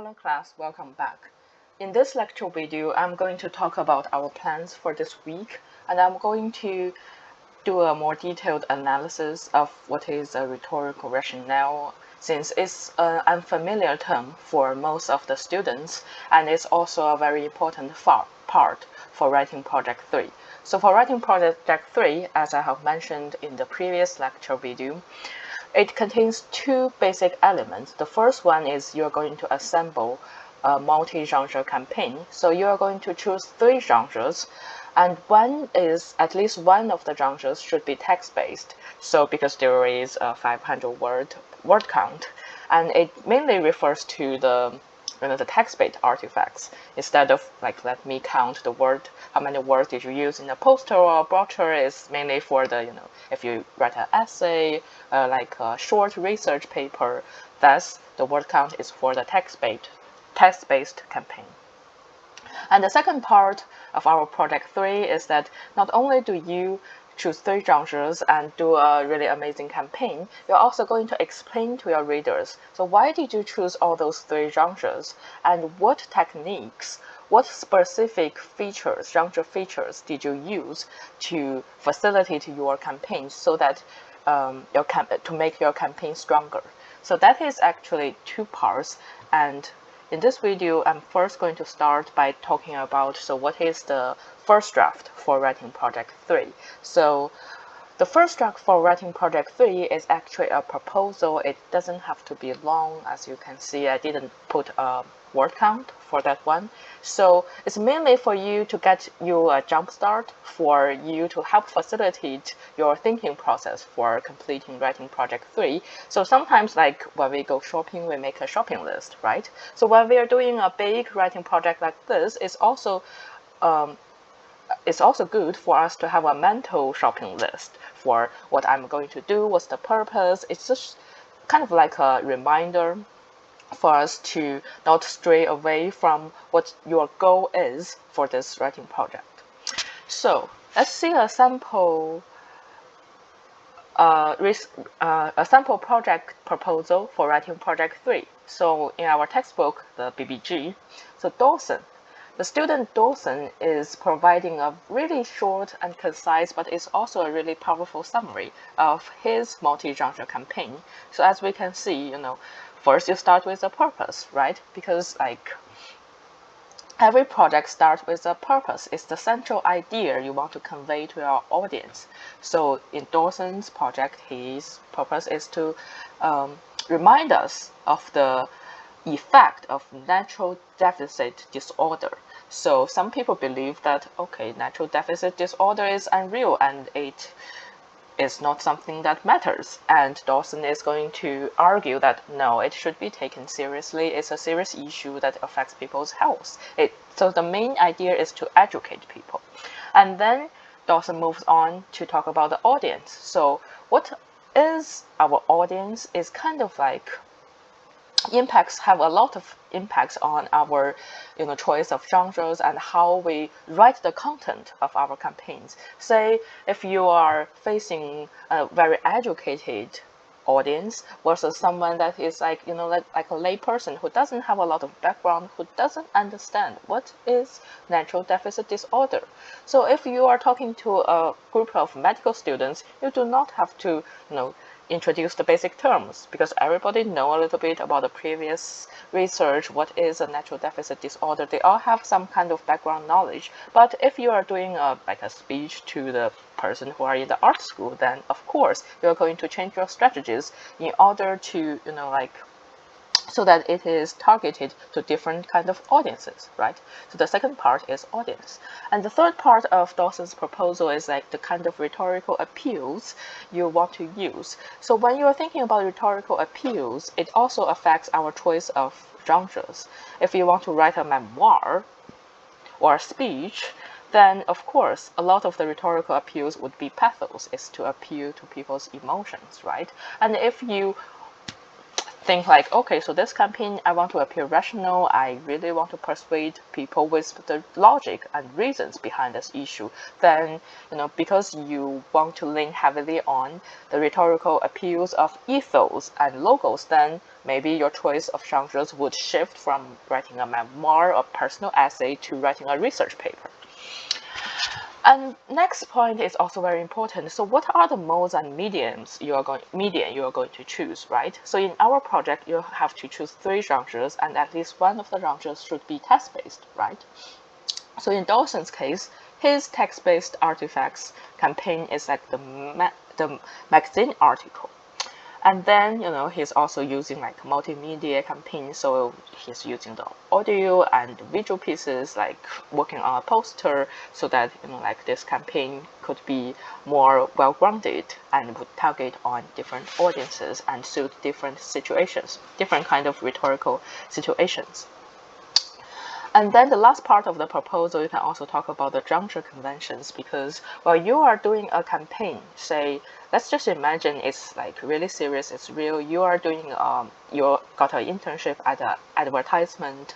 Hello class, welcome back. In this lecture video, I'm going to talk about our plans for this week, and I'm going to do a more detailed analysis of what is a rhetorical rationale, since it's an unfamiliar term for most of the students, and it's also a very important part for writing project 3. So for writing project 3, as I have mentioned in the previous lecture video, it contains two basic elements. The first one is you're going to assemble a multi-genre campaign. So you are going to choose 3 genres, and at least one of the genres should be text-based. So because there is a 500 word count, and it mainly refers to the text-based artifacts, instead of like, let me count the word, how many words did you use in a poster or a brochure, is mainly for the, if you write an essay, like a short research paper, thus the word count is for the text-based campaign. And the second part of our project 3 is that not only do you choose 3 genres and do a really amazing campaign, you're also going to explain to your readers, so why did you choose all those 3 genres, and what techniques, what specific features, genre features did you use to facilitate your campaign so that to make your campaign stronger. So that is actually 2 parts, and in this video, I'm first going to start by talking about, so what is the first draft for writing project 3. So the first draft for writing project 3 is actually a proposal. It doesn't have to be long. As you can see, I didn't put a word count for that one. So it's mainly for you to get you a jump start, for you to help facilitate your thinking process for completing writing project 3. So sometimes, like when we go shopping, we make a shopping list, right? So when we are doing a big writing project like this, it's also good for us to have a mental shopping list for what I'm going to do, what's the purpose. It's just kind of like a reminder for us to not stray away from what your goal is for this writing project. So let's see a sample project proposal for writing project 3. So in our textbook, the BBG, so Dawson, the student Dawson is providing a really short and concise, but it's also a really powerful summary of his multi-genre campaign. So as we can see, first you start with a purpose, right? Because like every project starts with a purpose. It's the central idea you want to convey to your audience. So in Dawson's project, his purpose is to remind us of the effect of natural deficit disorder. So some people believe that, okay, natural deficit disorder is unreal and it is not something that matters. And Dawson is going to argue that no, it should be taken seriously. It's a serious issue that affects people's health. So the main idea is to educate people. And then Dawson moves on to talk about the audience. So what is our audience is kind of like have a lot of impacts on our choice of genres and how we write the content of our campaigns. Say if you are facing a very educated audience versus someone that is like like a lay person who doesn't have a lot of background, who doesn't understand what is natural deficit disorder. So if you are talking to a group of medical students, you do not have to introduce the basic terms, because everybody know a little bit about the previous research, what is a natural deficit disorder. They all have some kind of background knowledge. But if you are doing like a speech to the person who are in the art school, then of course you're going to change your strategies in order to so that it is targeted to different kind of audiences, right? So the second part is audience. And the third part of Dawson's proposal is like the kind of rhetorical appeals you want to use. So when you're thinking about rhetorical appeals, it also affects our choice of genres. If you want to write a memoir or a speech, then of course a lot of the rhetorical appeals would be pathos, is to appeal to people's emotions, right? And if you think like, okay, so this campaign, I want to appear rational. I really want to persuade people with the logic and reasons behind this issue. Then, because you want to lean heavily on the rhetorical appeals of ethos and logos, then maybe your choice of genres would shift from writing a memoir or personal essay to writing a research paper. And next point is also very important. So what are the modes and medium you are going to choose, right? So in our project, you have to choose 3 genres, and at least one of the genres should be text-based, right? So in Dawson's case, his text-based artifacts campaign is like the magazine article. And then, he's also using like multimedia campaign. So he's using the audio and visual pieces, like working on a poster, so that, like this campaign could be more well-grounded and would target on different audiences and suit different situations, different kind of rhetorical situations. And then the last part of the proposal, you can also talk about the genre conventions, because while you are doing a campaign, say, let's just imagine it's like really serious, it's real. You are doing, you got an internship at an advertisement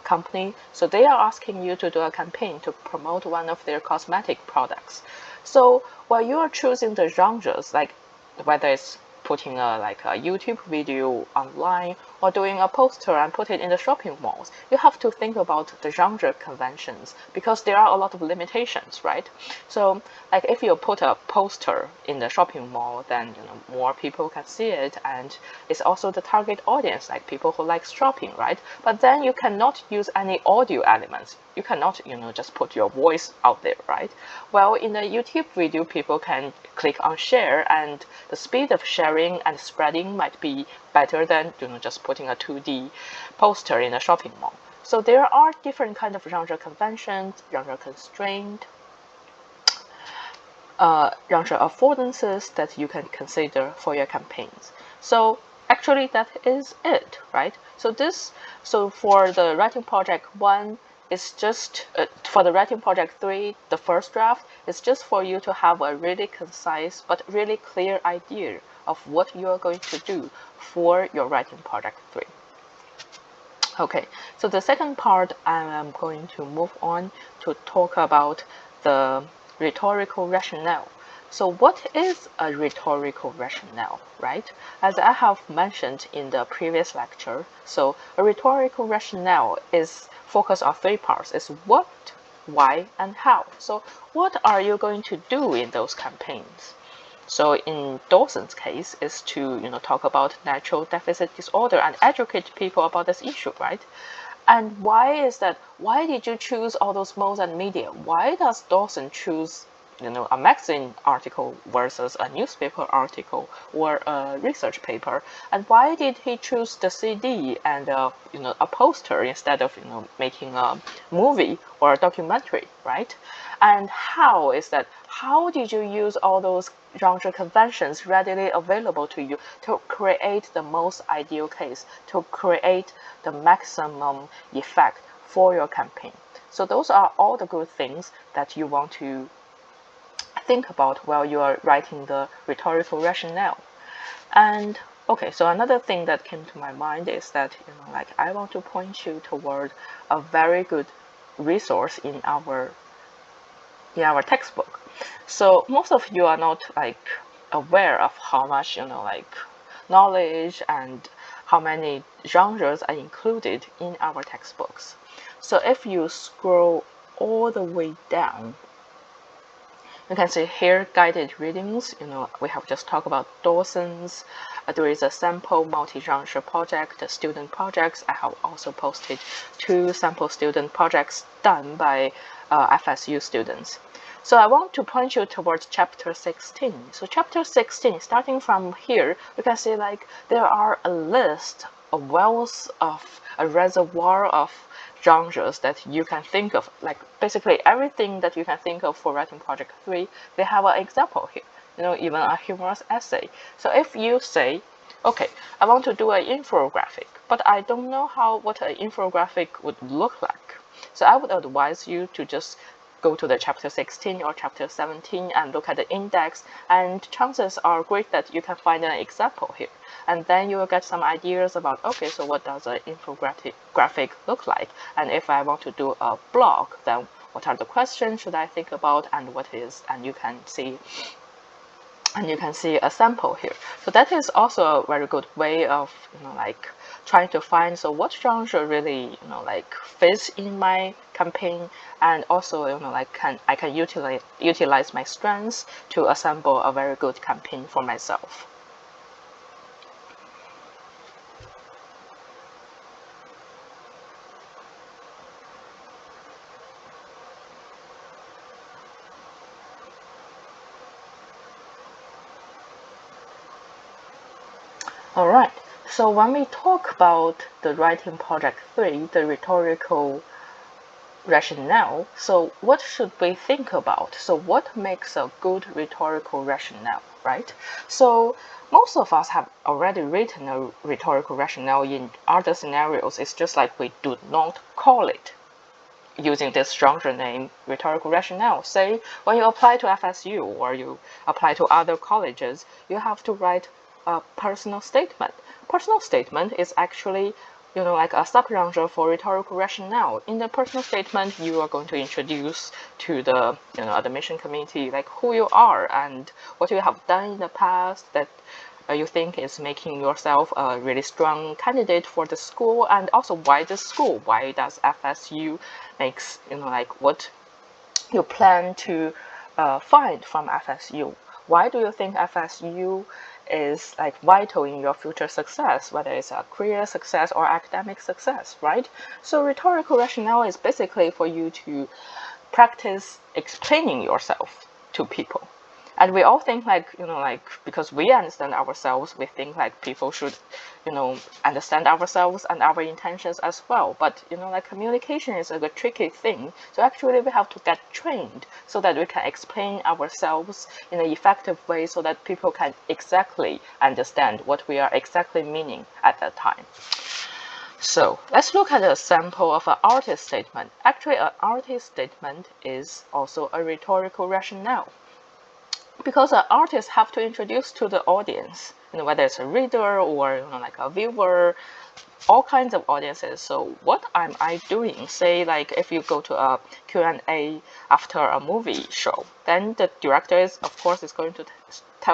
company. So they are asking you to do a campaign to promote one of their cosmetic products. So while you are choosing the genres, like whether it's putting a YouTube video online or doing a poster and put it in the shopping malls, you have to think about the genre conventions, because there are a lot of limitations, right? So like if you put a poster in the shopping mall, then more people can see it, and it's also the target audience, like people who like shopping, right? But then you cannot use any audio elements. You cannot just put your voice out there, right? Well, in a YouTube video, people can click on share, and the speed of sharing and spreading might be better than just putting a 2D poster in a shopping mall. So there are different kind of genre conventions, genre constraint, genre affordances that you can consider for your campaigns. So actually that is it, right? So for the writing project 1, it's just for the writing project 3, the first draft is just for you to have a really concise but really clear idea of what you are going to do for your writing project 3. Okay, so the second part, I am going to move on to talk about the rhetorical rationale. So what is a rhetorical rationale, right? As I have mentioned in the previous lecture, so a rhetorical rationale is focused on 3 parts. It's what, why, and how. So what are you going to do in those campaigns? So in Dawson's case is to talk about natural deficit disorder and educate people about this issue, right? And why is that? Why did you choose all those modes and media? Why does Dawson choose a magazine article versus a newspaper article or a research paper? And why did he choose the CD and a poster instead of making a movie or a documentary, right? And how is that? How did you use all those genre conventions readily available to you to create the most ideal case, to create the maximum effect for your campaign? So those are all the good things that you want to think about while you are writing the rhetorical rationale. And okay, so another thing that came to my mind is that I want to point you toward a very good resource in our textbook. So most of you are not aware of how much knowledge and how many genres are included in our textbooks. So if you scroll all the way down, you can see here guided readings. We have just talked about Dawson's. There is a sample multi-genre project, student projects. I have also posted 2 sample student projects done by FSU students. So I want to point you towards chapter 16. So chapter 16, starting from here, you can see there are a list, a wealth of a reservoir of genres that you can think of, basically everything that you can think of for writing project 3, they have an example here, even a humorous essay. So if you say, okay, I want to do an infographic, but I don't know what an infographic would look like. So I would advise you to just go to the chapter 16 or chapter 17 and look at the index, and chances are great that you can find an example here. And then you will get some ideas about, okay, so what does an infographic look like? And if I want to do a blog, then what are the questions should I think about, and what is, and you can see a sample here. So that is also a very good way of, like trying to find, so what genre really, like fits in my campaign, and also, like I can utilize my strengths to assemble a very good campaign for myself. All right, so when we talk about the writing project 3, the rhetorical rationale, so what should we think about? So what makes a good rhetorical rationale, right? So most of us have already written a rhetorical rationale in other scenarios. It's just like we do not call it using this genre name, rhetorical rationale. Say when you apply to FSU or you apply to other colleges, you have to write a personal statement. Personal statement is actually, like a subgenre for rhetorical rationale. In the personal statement, you are going to introduce to the, admission committee, like who you are and what you have done in the past that you think is making yourself a really strong candidate for the school, and also why the school, why does FSU makes, like what you plan to find from FSU. Why do you think FSU is like vital in your future success, whether it's a career success or academic success, right? So rhetorical rationale is basically for you to practice explaining yourself to people. And we all think like, because we understand ourselves, we think like people should, understand ourselves and our intentions as well. But, like communication is a tricky thing. So actually we have to get trained so that we can explain ourselves in an effective way so that people can exactly understand what we are exactly meaning at that time. So let's look at a sample of an artist statement. Actually, an artist statement is also a rhetorical rationale, because an artist have to introduce to the audience, whether it's a reader or like a viewer, all kinds of audiences. So what am I doing? Say like if you go to a Q&A after a movie show, then the director is of course is going to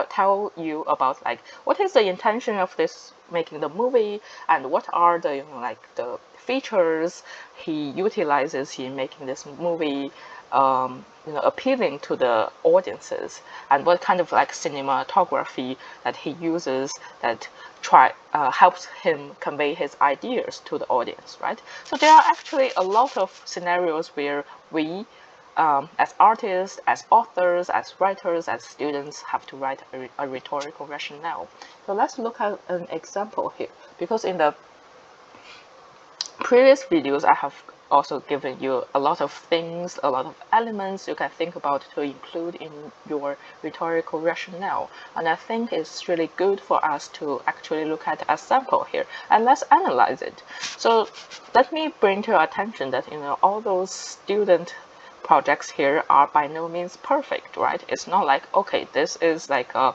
tell you about like what is the intention of this making the movie, and what are the like the features he utilizes in making this movie appealing to the audiences, and what kind of like cinematography that he uses that helps him convey his ideas to the audience, right? So there are actually a lot of scenarios where we, as artists, as authors, as writers, as students, have to write a rhetorical rationale. So let's look at an example here, because in the previous videos I have also given you a lot of things, a lot of elements you can think about to include in your rhetorical rationale. And I think it's really good for us to actually look at a sample here and let's analyze it. So let me bring to your attention that all those student projects here are by no means perfect, right? It's not like, okay, this is like a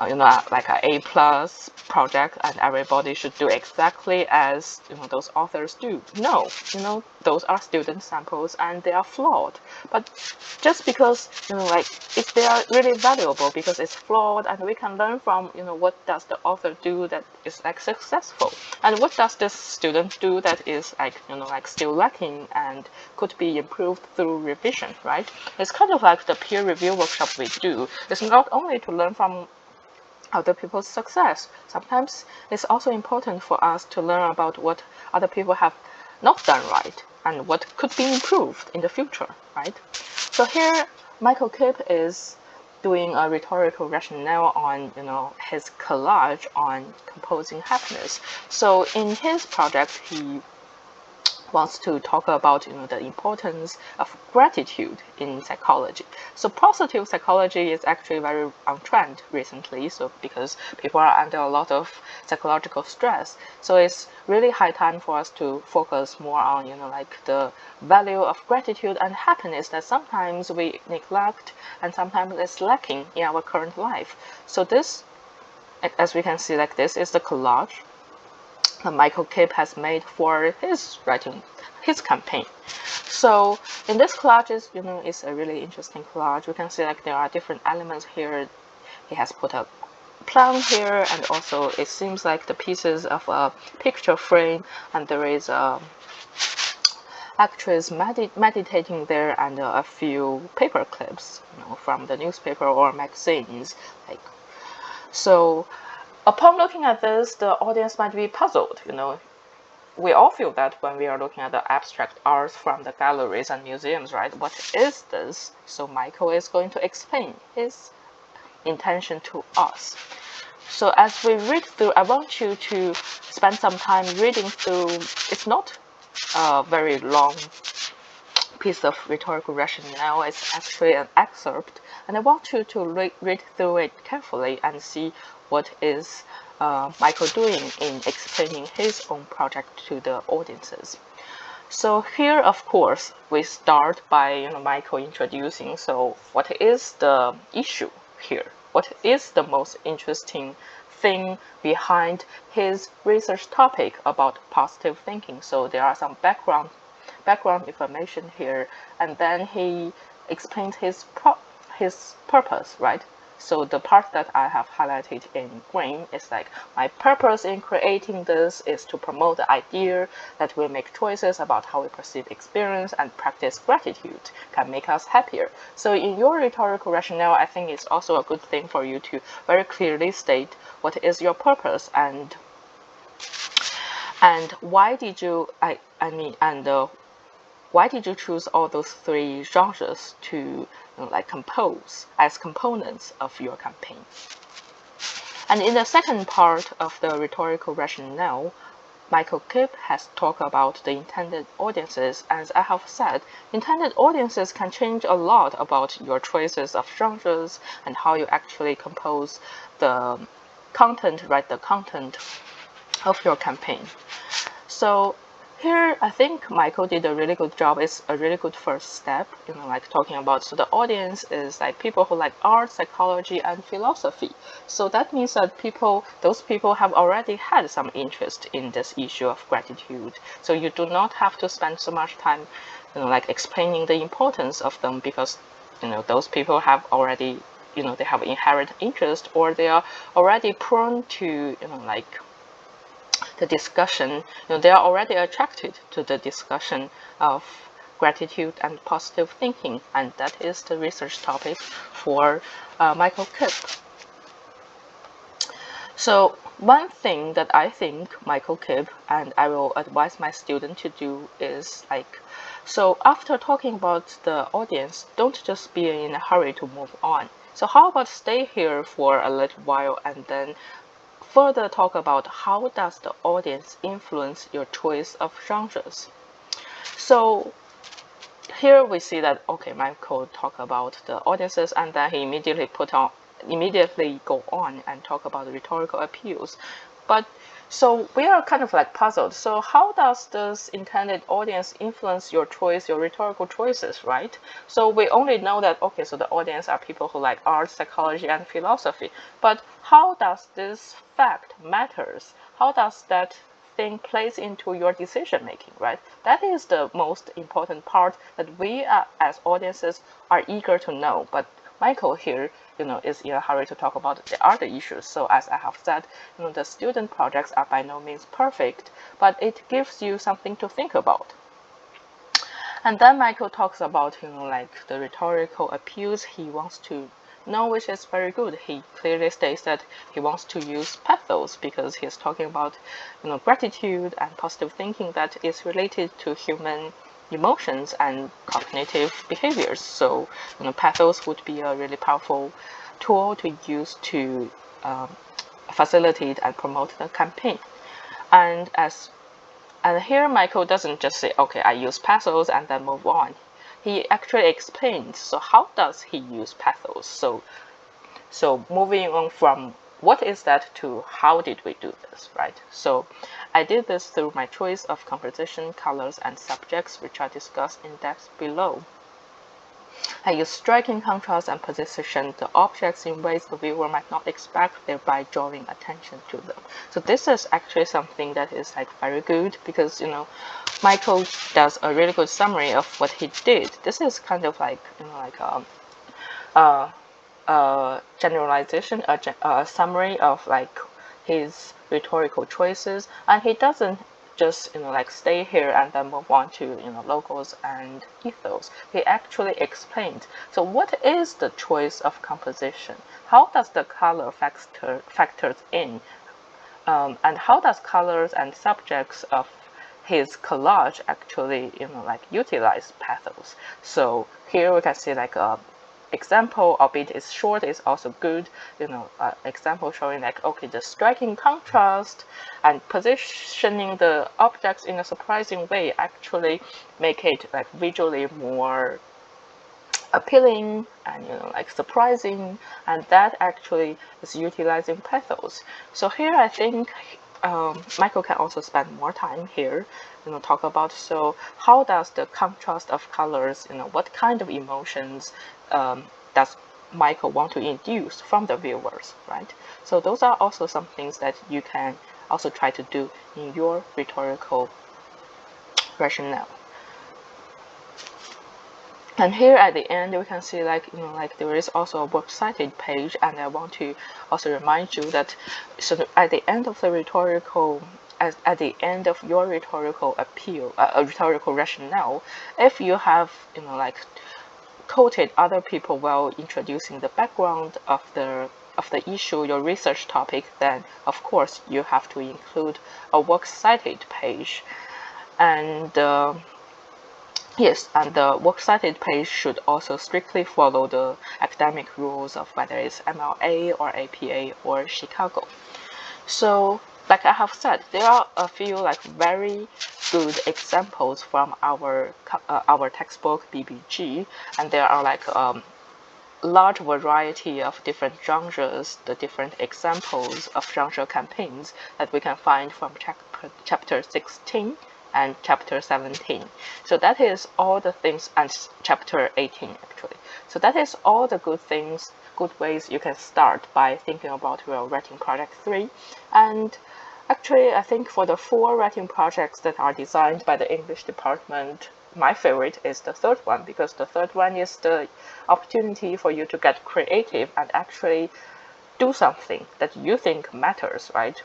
like an A+ project and everybody should do exactly as those authors do. No, those are student samples and they are flawed. But just because like if they are really valuable because it's flawed and we can learn from what does the author do that is like successful, and what does this student do that is like like still lacking and could be improved through revision, right? It's kind of like the peer review workshop we do. It's not only to learn from other people's success. Sometimes it's also important for us to learn about what other people have not done right and what could be improved in the future, right? So here, Michael Kipp is doing a rhetorical rationale on, his collage on composing happiness. So in his project, he wants to talk about the importance of gratitude in psychology. So positive psychology is actually very on trend recently. So because people are under a lot of psychological stress, so it's really high time for us to focus more on like the value of gratitude and happiness that sometimes we neglect and sometimes it's lacking in our current life. So this, as we can see, like this is the collage that Michael Kipp has made for his campaign. So in this collage is a really interesting collage. We can see like there are different elements here. He has put a plant here, and also it seems like the pieces of a picture frame, and there is a actress meditating there, and a few paper clips from the newspaper or magazines. So upon looking at this, the audience might be puzzled. We all feel that when we are looking at the abstract arts from the galleries and museums, right? What is this? So Michael is going to explain his intention to us. So as we read through, I want you to spend some time reading through. It's not a very long piece of rhetorical rationale. It's actually an excerpt, and I want you to read through it carefully and see what is Michael doing in explaining his own project to the audiences. So here, of course, we start by Michael introducing. So what is the issue here? What is the most interesting thing behind his research topic about positive thinking? So there are some background information here, and then he explains his purpose, right? So the part that I have highlighted in green is like, my purpose in creating this is to promote the idea that we make choices about how we perceive experience and practice gratitude can make us happier. So in your rhetorical rationale, I think it's also a good thing for you to very clearly state what is your purpose and why did you why did you choose all those three genres to compose as components of your campaign? And in the second part of the rhetorical rationale, Michael Kipp has talked about the intended audiences. As I have said, intended audiences can change a lot about your choices of genres and how you actually compose the content, write the content of your campaign. So here, I think Michael did a really good job. It's a really good first step, like talking about, so the audience is like people who like art, psychology, and philosophy. So that means that those people have already had some interest in this issue of gratitude. So you do not have to spend so much time, like explaining the importance of them, because, those people have already, they have inherent interest, or they are already prone to, like the discussion, they are already attracted to the discussion of gratitude and positive thinking, and that is the research topic for Michael Kipp. So one thing that I think Michael Kipp, and I will advise my student to do, is so after talking about the audience, don't just be in a hurry to move on. So how about stay here for a little while and then further talk about how does the audience influence your choice of genres. So here we see that, okay, Michael talk about the audiences, and then he immediately go on and talk about the rhetorical appeals. But so we are kind of puzzled. So how does this intended audience influence your rhetorical choices, right? So we only know that, okay, so the audience are people who like art, psychology, and philosophy. But how does this fact matters? How does that thing plays into your decision making, right? That is the most important part that we as audiences are eager to know. But Michael here, is in a hurry to talk about the other issues. So as I have said, the student projects are by no means perfect, but it gives you something to think about. And then Michael talks about, the rhetorical appeals he wants to know, which is very good. He clearly states that he wants to use pathos because he's talking about, gratitude and positive thinking that is related to human emotions and cognitive behaviors. So, pathos would be a really powerful tool to use to facilitate and promote the campaign. And as And here Michael doesn't just say, okay, I use pathos and then move on. He actually explains, so how does he use pathos? So moving on from what is that to how did we do this, right? So I did this through my choice of composition, colors, and subjects, which are discussed in depth below. I use striking contrast and position the objects in ways the viewer might not expect, thereby drawing attention to them. So this is actually something that is like very good because Michael does a really good summary of what he did. This is kind of like generalization, a summary of like his rhetorical choices, and he doesn't just like stay here and then move on to logos and ethos. He actually explained. So what is the choice of composition? How does the color factors in, and how does colors and subjects of his collage actually like utilize pathos? So here we can see like a example, albeit it's short, is also good. Example showing like, okay, the striking contrast and positioning the objects in a surprising way actually make it like visually more appealing and like surprising, and that actually is utilizing pathos. So here I think Michael can also spend more time here, talk about, so how does the contrast of colors, what kind of emotions does Michael want to induce from the viewers, right? So those are also some things that you can also try to do in your rhetorical rationale. And here at the end, we can see like there is also a works cited page, and I want to also remind you that so at the end of the rhetorical, at the end of your rhetorical appeal, rhetorical rationale, if you have like quoted other people while introducing the background of the issue, your research topic, then of course you have to include a works cited page, and yes, and the works cited page should also strictly follow the academic rules of whether it's MLA or APA or Chicago. So, like I have said, there are a few like very good examples from our textbook BBG, and there are like large variety of different genres, the different examples of genre campaigns that we can find from chapter 16 and chapter 17. So that is all the things, and chapter 18 actually. So that is all the good things, good ways you can start by thinking about your writing project 3. And actually, I think for the 4 writing projects that are designed by the English department, my favorite is the 3rd one, because the 3rd one is the opportunity for you to get creative and actually do something that you think matters, right?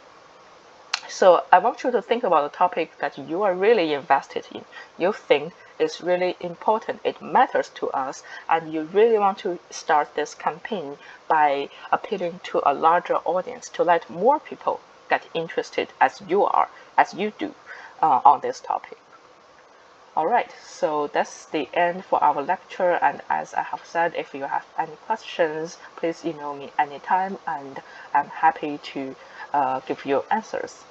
So I want you to think about a topic that you are really invested in, you think is really important, it matters to us, and you really want to start this campaign by appealing to a larger audience to let more people get interested as you do on this topic. Alright, so that's the end for our lecture, and as I have said, if you have any questions, please email me anytime and I'm happy to give you answers.